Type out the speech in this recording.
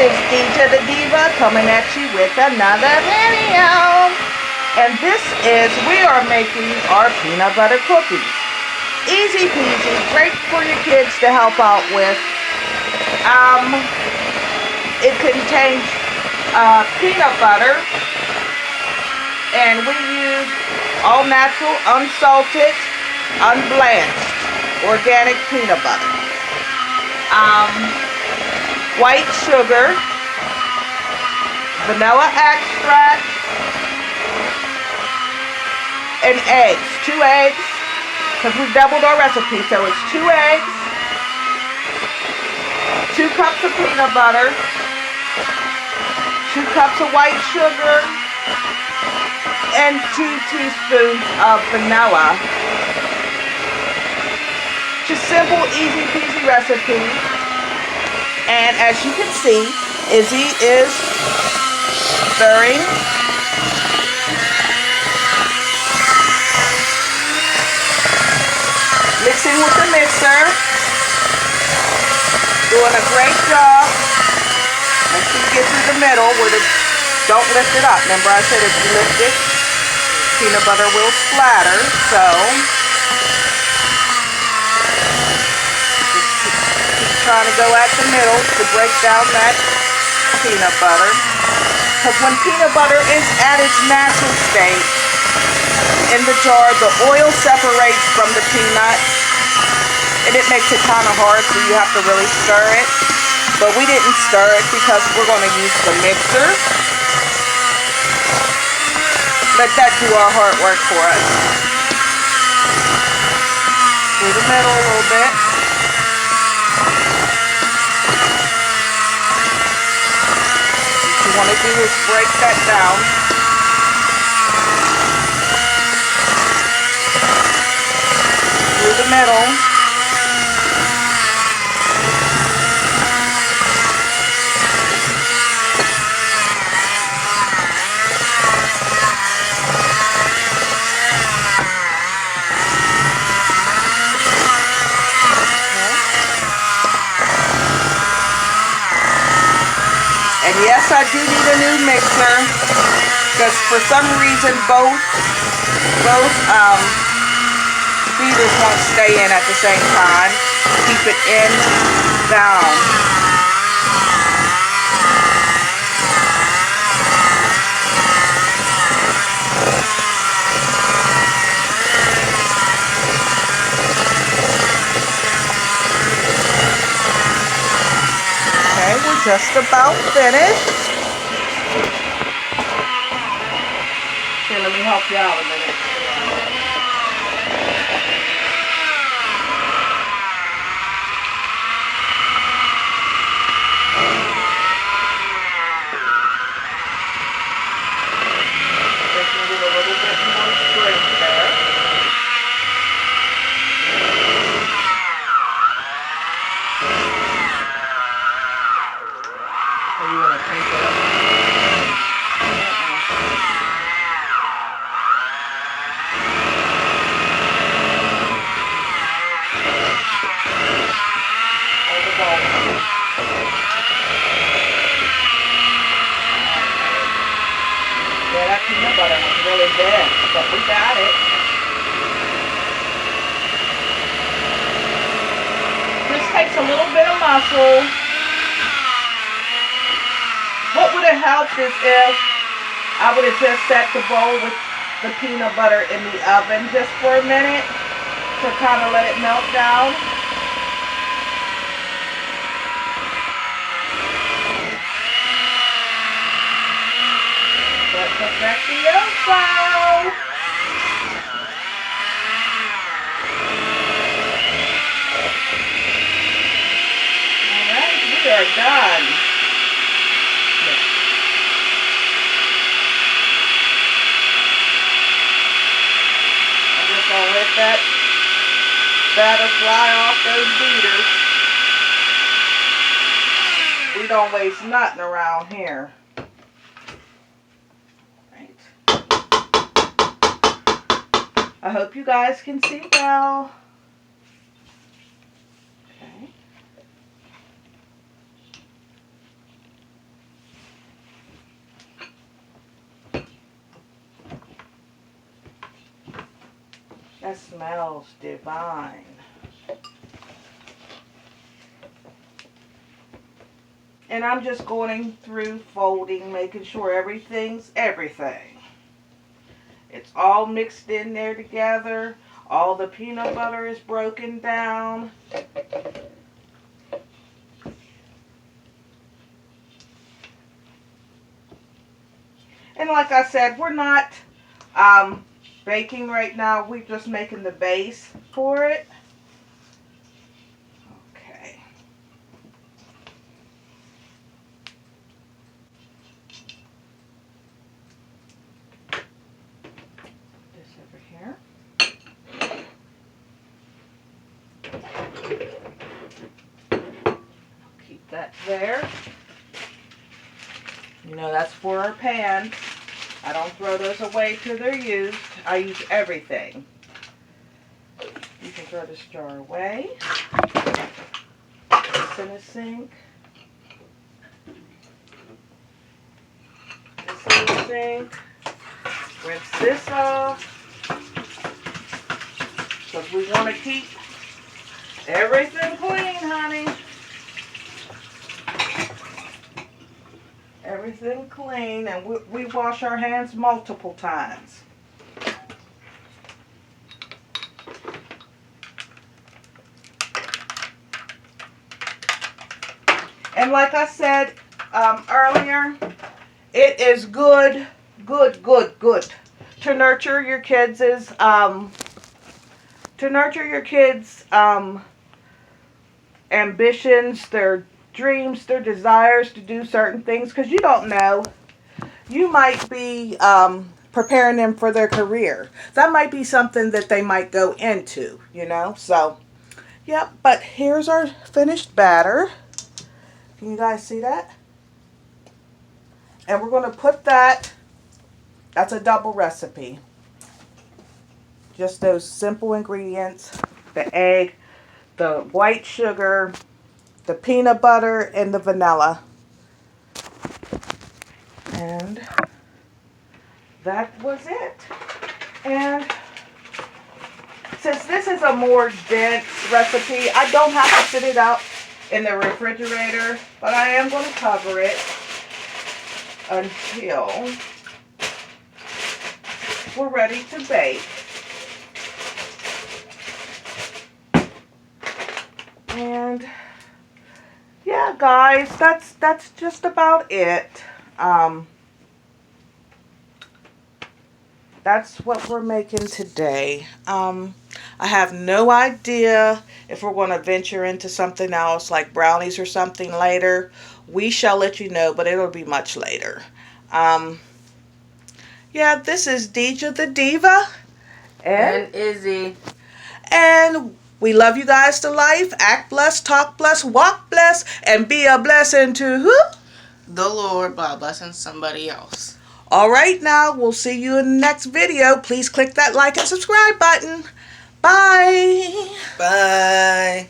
is DJ the Diva coming at you with another video. And we are making our peanut butter cookies. Easy peasy, great for your kids to help out with. It contains peanut butter, and we use all natural, unsalted, unblanched, organic peanut butter. White sugar, vanilla extract, and eggs. 2 eggs, because we doubled our recipe, so it's 2 eggs, 2 cups of peanut butter, 2 cups of white sugar, and 2 teaspoons of vanilla. Just simple, easy peasy recipe. And as you can see, Izzy is stirring. Mixing with the mixer. Doing a great job. Until you get through the middle don't lift it up. Remember I said if you lift it, peanut butter will splatter. So trying to go at the middle to break down that peanut butter, because when peanut butter is at its natural state in the jar, the oil separates from the peanut and it makes it kind of hard, so you have to really stir it. But we didn't stir it because we're going to use the mixer. Let that do our hard work for us. Through the middle a little bit. What you want to do is break that down. Through the middle. And yes, I do need a new mixer, because for some reason both feeders won't stay in at the same time. Keep it in, down. Okay, we're just about finished. Here, let me help you out a minute. Just need a little bit more strength there. So you want to take it up? Hold the ball. Yeah, that peanut butter was really bad, but we got it. This takes a little bit of muscle. What would have helped is if I would have just set the bowl with the peanut butter in the oven just for a minute to kind of let it melt down. Let's put back the yolk. Alright, we are done. I'm just going to let that batter fly off those beaters. We don't waste nothing around here. I hope you guys can see well. Okay. That smells divine. And I'm just going through folding, making sure everything's everything. It's all mixed in there together. All the peanut butter is broken down. And like I said, we're not baking right now. We're just making the base for it. Okay. This over here. Keep that there. You know, that's for our pans. I don't throw those away till they're used. I use everything. You can throw this jar away. This in the sink. This in the sink. Rinse this off. Because we want to keep everything clean, honey. Everything clean, and we wash our hands multiple times. And like I said earlier, it is good to nurture your kids' ambitions, their dreams, their desires to do certain things, because you don't know. You might be preparing them for their career. That might be something that they might go into, you know. So, yeah, but here's our finished batter. Can you guys see that? And we're going to put that's a double recipe. Just those simple ingredients, the egg, the white sugar, the peanut butter, and the vanilla. And that was it. And since this is a more dense recipe, I don't have to sit it out in the refrigerator, but I am going to cover it until we're ready to bake. And yeah, guys, that's just about it. That's what we're making today. I have no idea if we're going to venture into something else like brownies or something later. We shall let you know, but it'll be much later. Yeah, this is Deja the Diva. And Izzy. And we love you guys to life. Act blessed, talk blessed, walk blessed, and be a blessing to who? The Lord by blessing somebody else. All right, now we'll see you in the next video. Please click that like and subscribe button. Bye. Bye.